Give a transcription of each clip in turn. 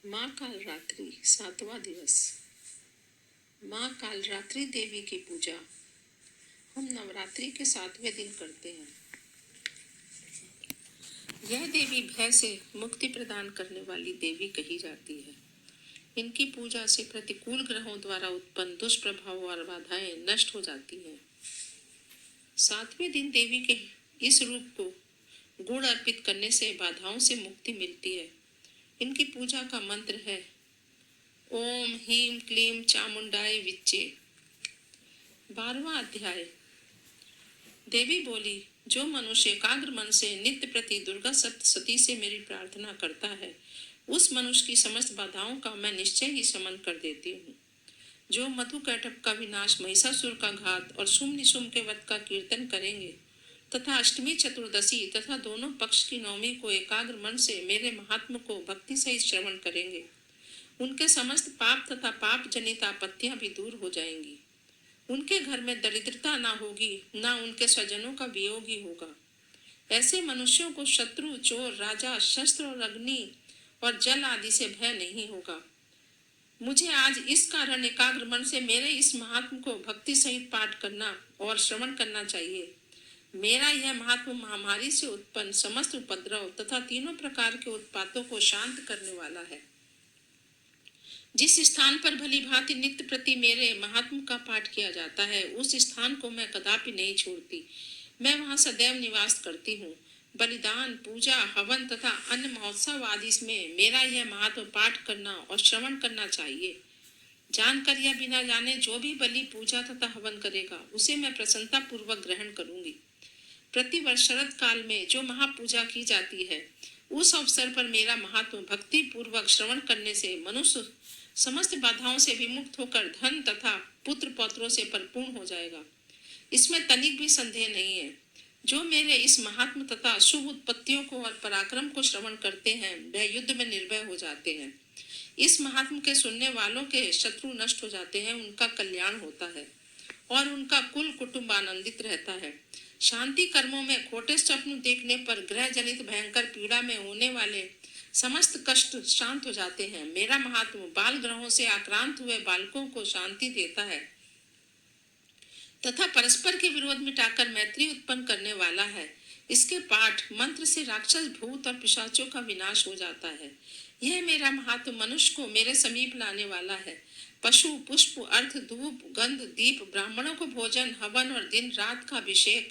माँ कालरात्रि 7वां दिवस। माँ कालरात्रि देवी की पूजा हम नवरात्रि के 7वें दिन करते हैं। यह देवी भय से मुक्ति प्रदान करने वाली देवी कही जाती है। इनकी पूजा से प्रतिकूल ग्रहों द्वारा उत्पन्न दुष्प्रभाव और बाधाएं नष्ट हो जाती हैं। 7वें दिन देवी के इस रूप को गुड़ अर्पित करने से बाधाओं से मुक्ति मिलती है। इनकी पूजा का मंत्र है ओम ह्रीं क्लीं चामुंडाय विच्चे। 12वां अध्याय। देवी बोली, जो मनुष्य एकाग्र मन से नित्य प्रति दुर्गा सप्तशती से मेरी प्रार्थना करता है, उस मनुष्य की समस्त बाधाओं का मैं निश्चय ही शमन कर देती हूँ। जो मधु कैटभ का विनाश, महिषासुर का घात और शुंभ निशुंभ के वध का कीर्तन करेंगे तथा अष्टमी चतुर्दशी तथा दोनों पक्ष की नवमी को एकाग्र मन से मेरे महात्म को भक्ति सहित श्रवण करेंगे, उनके समस्त पाप तथा पाप जनित आपत्तियां भी दूर हो जाएंगी। उनके घर में दरिद्रता ना होगी, ना उनके स्वजनों का वियोग ही होगा। ऐसे मनुष्यों को शत्रु, चोर, राजा, शस्त्र और अग्नि और जल आदि से भय नहीं होगा। मुझे आज इस कारण एकाग्र मन से मेरे इस महात्म को भक्ति सहित पाठ करना और श्रवण करना चाहिए। मेरा यह महात्म महामारी से उत्पन्न समस्त उपद्रव तथा तीनों प्रकार के उत्पातों को शांत करने वाला है। जिस स्थान पर भली भांति नित्य प्रति मेरे महात्म का पाठ किया जाता है, उस स्थान को मैं कदापि नहीं छोड़ती। मैं वहां सदैव निवास करती हूँ। बलिदान, पूजा, हवन तथा अन्य महोत्सव आदि में मेरा यह महात्म पाठ करना और श्रवण करना चाहिए। जानकर या बिना जाने जो भी बलि, पूजा तथा हवन करेगा, उसे मैं प्रसन्नता पूर्वक ग्रहण करूंगी। प्रतिवर्ष शरद काल में जो महापूजा की जाती है, उस अवसर पर मेरा महात्म भक्ति पूर्वक श्रवण करने से मनुष्य समस्त बाधाओं से विमुक्त होकर धन तथा पुत्र पौत्रों से परिपूर्ण हो जाएगा। इसमें तनिक भी संदेह नहीं है। जो मेरे इस महात्म तथा शुभ उत्पत्तियों को और पराक्रम को श्रवण करते हैं, वह युद्ध में निर्भय हो जाते हैं। इस महात्म के सुनने वालों के शत्रु नष्ट हो जाते हैं, उनका कल्याण होता है और उनका कुल कुटुंब आनंदित रहता है। शांति कर्मों में खोटे स्वप्न देखने पर ग्रह जनित भयंकर पीड़ा में होने वाले समस्त कष्ट शांत हो जाते हैं। मेरा महात्म बाल ग्रहों से आक्रांत हुए बालकों को शांति देता है तथा परस्पर के विरोध मिटाकर मैत्री उत्पन्न करने वाला है। इसके पाठ मंत्र से राक्षस, भूत और पिशाचों का विनाश हो जाता है। यह मेरा महात्म मनुष्य को मेरे समीप लाने वाला है। पशु, पुष्प, अर्थ, धूप, गंध, दीप, ब्राह्मणों को भोजन, हवन और दिन रात का अभिषेक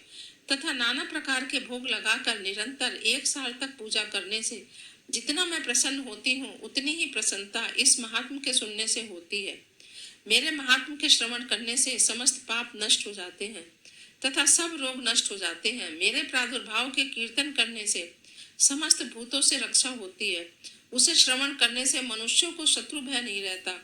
तथा नाना प्रकार के भोग लगाकर निरंतर 1 साल तक पूजा करने से जितना मैं प्रसन्न होती हूँ, उतनी ही प्रसन्नता इस महात्म के सुनने से होती है। मेरे महात्म के श्रवण करने से समस्त पाप नष्ट हो जाते हैं तथा सब रोग नष्ट हो जाते हैं। मेरे प्रादुर्भाव के कीर्तन करने से समस्त भूतों से रक्षा होती है। उसे श्रवण करने से मनुष्यों को शत्रु भय नहीं रहता।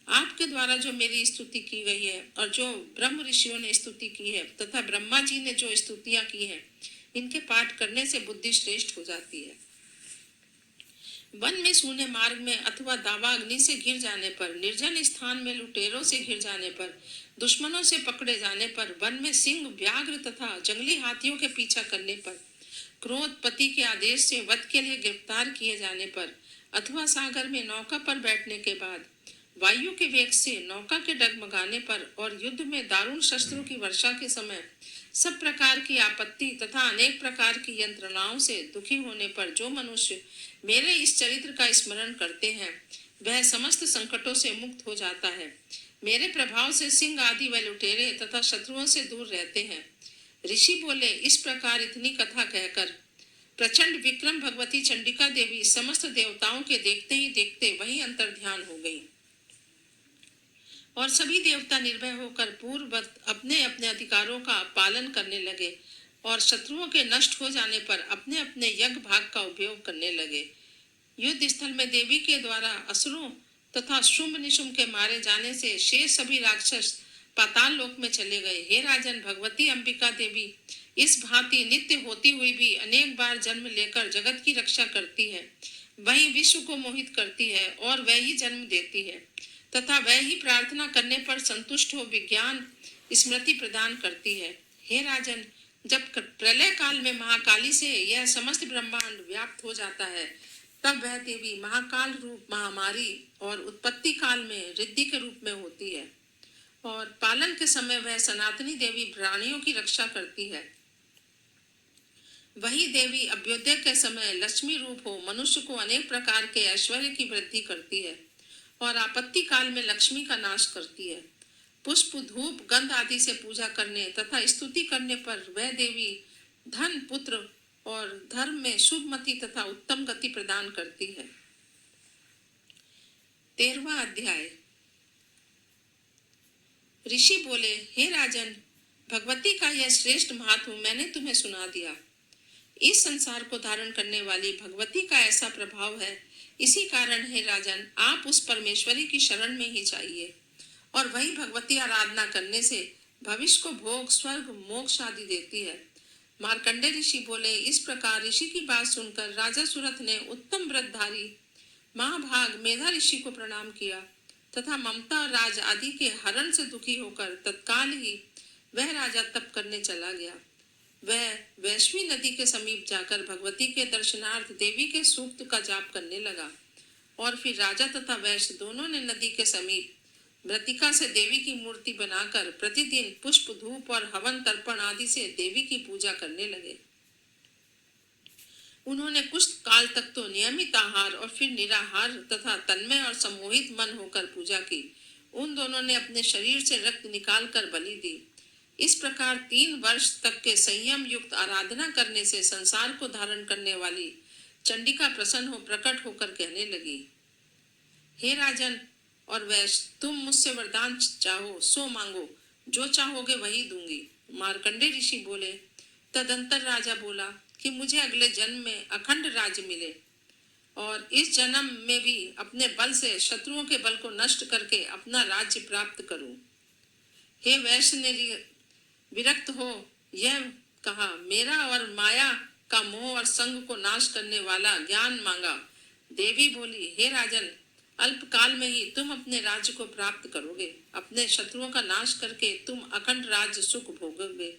आपके द्वारा जो मेरी स्तुति की गई है और जो ब्रह्म ऋषियों ने स्तुति की है तथा ब्रह्मा जी ने जो स्तुतियां की हैं, इनके पाठ करने से बुद्धि श्रेष्ठ हो जाती है। वन में सूने मार्ग में अथवा दावा अग्नि से घिर जाने पर, निर्जन स्थान में लुटेरों से घिर जाने पर, दुश्मनों से पकड़े जाने पर, वन में सिंह, व्याघ्र तथा जंगली हाथियों के पीछा करने पर, क्रोध पति के आदेश से वध के लिए गिरफ्तार किए जाने पर, अथवा सागर में नौका पर बैठने के बाद वायु के वेग से नौका के डगमगाने पर और युद्ध में दारुण शस्त्रों की वर्षा के समय सब प्रकार की आपत्ति तथा अनेक प्रकार की यंत्रणाओं से दुखी होने पर जो मनुष्य मेरे इस चरित्र का स्मरण करते हैं, वह समस्त संकटों से मुक्त हो जाता है। मेरे प्रभाव से सिंह आदि व लुटेरे तथा शत्रुओं से दूर रहते हैं। ऋषि बोले, इस प्रकार इतनी कथा कहकर प्रचंड विक्रम भगवती चंडिका देवी समस्त देवताओं के देखते ही देखते वहीं अंतर्ध्यान हो गई और सभी देवता निर्भय होकर पूर्ववत अपने अपने अधिकारों का पालन करने लगे और शत्रुओं के नष्ट हो जाने पर अपने अपने यज्ञ भाग का उपयोग करने लगे। युद्ध स्थल में देवी के द्वारा असुरों तथा शुंभ निशुंभ के मारे जाने से शेष सभी राक्षस पाताल लोक में चले गए। हे राजन, भगवती अंबिका देवी इस भांति नित्य होती हुई भी अनेक बार जन्म लेकर जगत की रक्षा करती है, वही विश्व को मोहित करती है और वह ही जन्म देती है तथा वह ही प्रार्थना करने पर संतुष्ट हो विज्ञान स्मृति प्रदान करती है। हे राजन, जब प्रलय काल में महाकाली से यह समस्त ब्रह्मांड व्याप्त हो जाता है, तब वह देवी महाकाल रूप महामारी और उत्पत्ति काल में रिद्धि के रूप में होती है और पालन के समय वह सनातनी देवी प्राणियों की रक्षा करती है। वही देवी अभ्युदय के समय लक्ष्मी रूप हो मनुष्य को अनेक प्रकार के ऐश्वर्य की वृद्धि करती है और आपत्ति काल में लक्ष्मी का नाश करती है। पुष्प धूप गंध आदि से पूजा करने तथा स्तुति करने पर वह देवी धन पुत्र और धर्म में शुभमति तथा उत्तम गति प्रदान करती है। 13वां अध्याय। ऋषि बोले, हे राजन, भगवती का यह श्रेष्ठ महात्म्य मैंने तुम्हें सुना दिया। इस संसार को धारण करने वाली भगवती का ऐसा प्रभाव है, इसी कारण हे राजन, आप उस परमेश्वरी की शरण में ही जाइए और वही भगवती आराधना करने से भविष्य को भोग स्वर्ग मोक्ष आदि देती है। मार्कंडे ऋषि बोले, इस प्रकार ऋषि की बात सुनकर राजा सुरथ ने उत्तम व्रतधारी महाभाग मेधा ऋषि को प्रणाम किया तथा ममता और राज आदि के हरण से दुखी होकर तत्काल ही वह राजा तप करने चला गया। वह वैश्वी नदी के समीप जाकर भगवती के दर्शनार्थ देवी के सूक्त का जाप करने लगा और फिर राजा तथा वैश्य दोनों ने नदी के समीप मृतिका से देवी की मूर्ति बनाकर प्रतिदिन पुष्प धूप और हवन तर्पण आदि से देवी की पूजा करने लगे। उन्होंने कुछ काल तक तो नियमित आहार और फिर निराहार तथा तन्मय और सम्मोहित मन होकर पूजा की। उन दोनों ने अपने शरीर से रक्त निकालकर बलि दी। इस प्रकार 3 वर्ष तक के संयम युक्त आराधना करने से संसार को धारण करने वाली चंडिका प्रसन्न हो प्रकट होकर कहने लगी, हे राजन और वैश्य, तुम मुझसे वरदान चाहो सो मांगो, जो चाहोगे वही दूंगी। मार्कंडे ऋषि बोले, तदंतर राजा बोला कि मुझे अगले जन्म में अखंड राज्य मिले और इस जन्म में भी अपने बल से शत्रुओं के बल को नष्ट करके अपना राज्य प्राप्त करूं। हे वैश्य ने विरक्त हो यह कहा, मेरा और माया का मोह और संग को नाश करने वाला ज्ञान मांगा। देवी बोली, हे राजन, अल्प काल में ही तुम अपने राज्य को प्राप्त करोगे। अपने शत्रुओं का नाश करके तुम अखंड राज्य सुख भोगोगे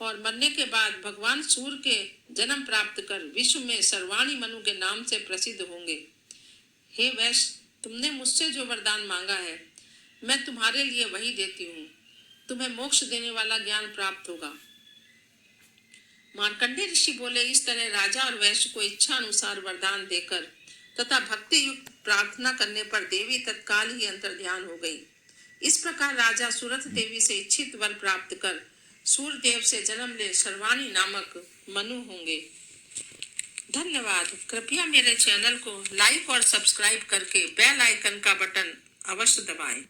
और मरने के बाद भगवान सूर्य के जन्म प्राप्त कर विश्व में सर्वाणी मनु के नाम से प्रसिद्ध होंगे। हे वैश्य, तुमने मुझसे जो वरदान मांगा है मैं तुम्हारे लिए वही देती हूँ। तुम्हें मोक्ष देने वाला ज्ञान प्राप्त होगा। मार्कंडे ऋषि बोले, इस तरह राजा और वैश्य को इच्छा अनुसार वरदान देकर तथा भक्ति युक्त प्रार्थना करने पर देवी तत्काल ही अंतर ध्यान हो गई। इस प्रकार राजा सुरथ देवी से इच्छित वर प्राप्त कर सूर्य देव से जन्म ले सर्वाणी नामक मनु होंगे। धन्यवाद। कृपया मेरे चैनल को लाइक और सब्सक्राइब करके बेल आइकन का बटन अवश्य दबाएं।